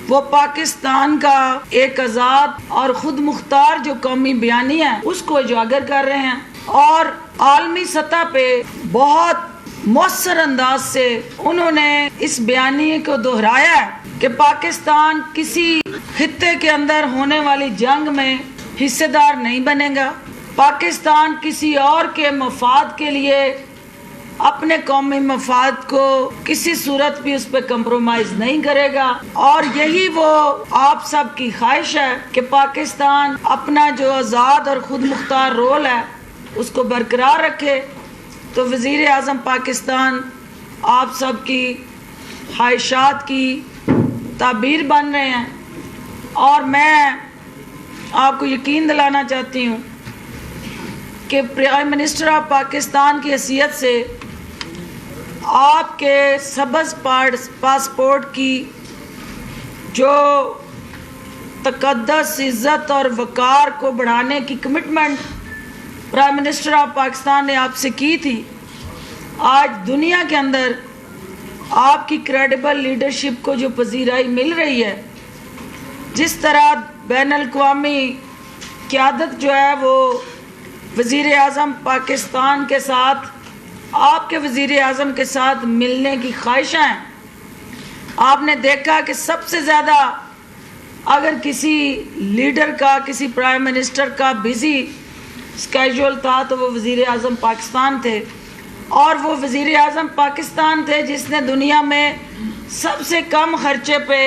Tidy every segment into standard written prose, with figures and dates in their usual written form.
وہ پاکستان کا ایک آزاد اور خود مختار جو قومی بیانی ہے اس کو اجاگر کر رہے ہیں، اور عالمی سطح پہ بہت مؤثر انداز سے انہوں نے اس بیانیے کو دہرایا ہے کہ پاکستان کسی خطے کے اندر ہونے والی جنگ میں حصے دار نہیں بنے گا، پاکستان کسی اور کے مفاد کے لیے اپنے قومی مفاد کو کسی صورت بھی اس پہ کمپرومائز نہیں کرے گا، اور یہی وہ آپ سب کی خواہش ہے کہ پاکستان اپنا جو آزاد اور خود مختار رول ہے اس کو برقرار رکھے۔ تو وزیر اعظم پاکستان آپ سب کی خواہشات کی تعبیر بن رہے ہیں، اور میں آپ کو یقین دلانا چاہتی ہوں کہ پرائم منسٹر آف پاکستان کی حیثیت سے آپ کے سبز پاسپورٹ کی جو تقدس، عزت اور وقار کو بڑھانے کی commitment prime minister of Pakistan نے آپ سے کی تھی، آج دنیا کے اندر آپ کی کریڈیبل لیڈرشپ کو جو پذیرائی مل رہی ہے، جس طرح بین الاقوامی قیادت جو ہے وہ وزیر اعظم پاکستان کے ساتھ، آپ کے وزیر اعظم کے ساتھ ملنے کی خواہشیں ہیں۔ آپ نے دیکھا کہ سب سے زیادہ اگر کسی لیڈر کا، کسی پرائم منسٹر کا بزی اسکیجول تھا تو وہ وزیر اعظم پاکستان تھے، اور وہ وزیر اعظم پاکستان تھے جس نے دنیا میں سب سے کم خرچے پہ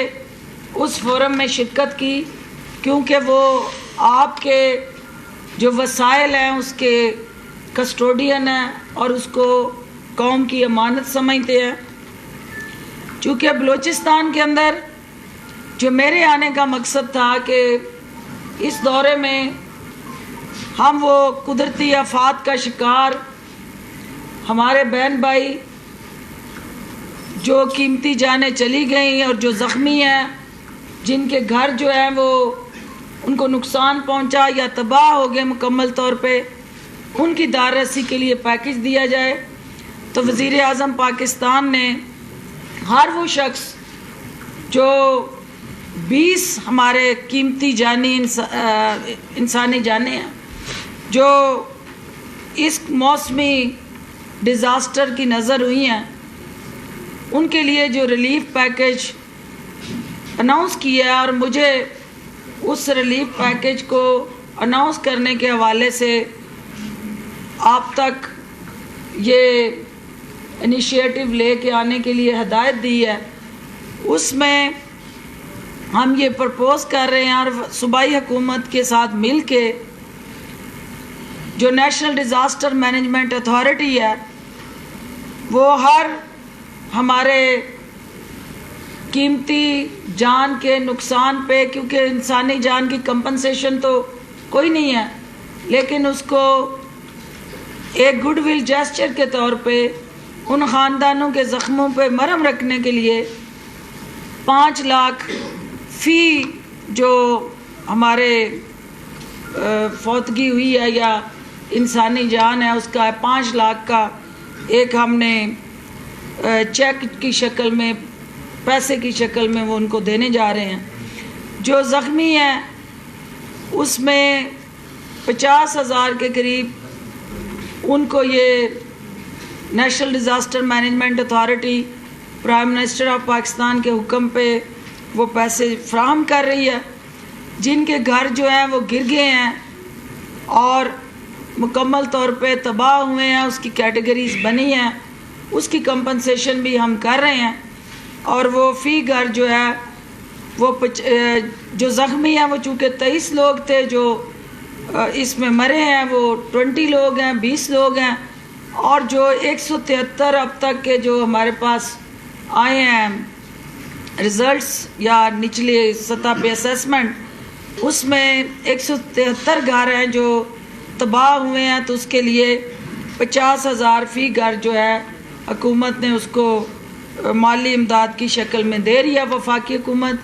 اس فورم میں شرکت کی، کیونکہ وہ آپ کے جو وسائل ہیں اس کے کسٹوڈین ہیں اور اس کو قوم کی امانت سمجھتے ہیں۔ چونکہ بلوچستان کے اندر جو میرے آنے کا مقصد تھا کہ اس دورے میں ہم وہ قدرتی آفات کا شکار ہمارے بہن بھائی جو قیمتی جانیں چلی گئیں اور جو زخمی ہیں، جن کے گھر جو ہیں وہ ان کو نقصان پہنچا یا تباہ ہو گئے مکمل طور پہ، ان کی دار رسی کے لیے پیکج دیا جائے۔ تو وزیر اعظم پاکستان نے ہر وہ شخص جو 20 ہمارے قیمتی جانی انسانی جانیں ہیں جو اس موسمی ڈیزاسٹر کی نظر ہوئی ہیں، ان کے لیے جو ریلیف پیکج اناؤنس کیا ہے، اور مجھے اس ریلیف پیکج کو اناؤنس کرنے کے حوالے سے آپ تک یہ انیشیٹو لے کے آنے کے لیے ہدایت دی ہے، اس میں ہم یہ پرپوز کر رہے ہیں، اور صوبائی حکومت کے ساتھ مل کے جو نیشنل ڈیزاسٹر مینجمنٹ اتھارٹی ہے وہ ہر ہمارے قیمتی جان کے نقصان پہ، کیونکہ انسانی جان کی کمپنسیشن تو کوئی نہیں ہے، لیکن اس کو ایک گڈ ول جیسچر کے طور پہ ان خاندانوں کے زخموں پہ مرہم رکھنے کے لیے 5 لاکھ فی جو ہمارے فوتگی ہوئی ہے یا انسانی جان ہے اس کا 5 لاکھ کا ایک ہم نے چیک کی شکل میں، پیسے کی شکل میں وہ ان کو دینے جا رہے ہیں۔ جو زخمی ہیں اس میں 50,000 کے قریب ان کو یہ national disaster management authority prime minister of Pakistan کے حکم پہ وہ پیسے فراہم کر رہی ہے۔ جن کے گھر جو ہیں وہ گر گئے ہیں اور مکمل طور پہ تباہ ہوئے ہیں، اس کی کیٹیگریز بنی ہیں، اس کی کمپنسیشن بھی ہم کر رہے ہیں، اور وہ فی گھر جو ہے وہ جو زخمی ہیں وہ چونکہ 23 لوگ تھے جو اس میں مرے ہیں، وہ 20 لوگ ہیں، 20 لوگ ہیں، اور جو 173 اب تک کے جو ہمارے پاس آئے ہیں ریزلٹس یا نچلے سطح پہ اسیسمنٹ، اس میں 173 گھر ہیں جو تباہ ہوئے ہیں، تو اس کے لیے 50,000 فی گھر جو ہے حکومت نے اس کو مالی امداد کی شکل میں دے رہی ہے، وفاقی حکومت۔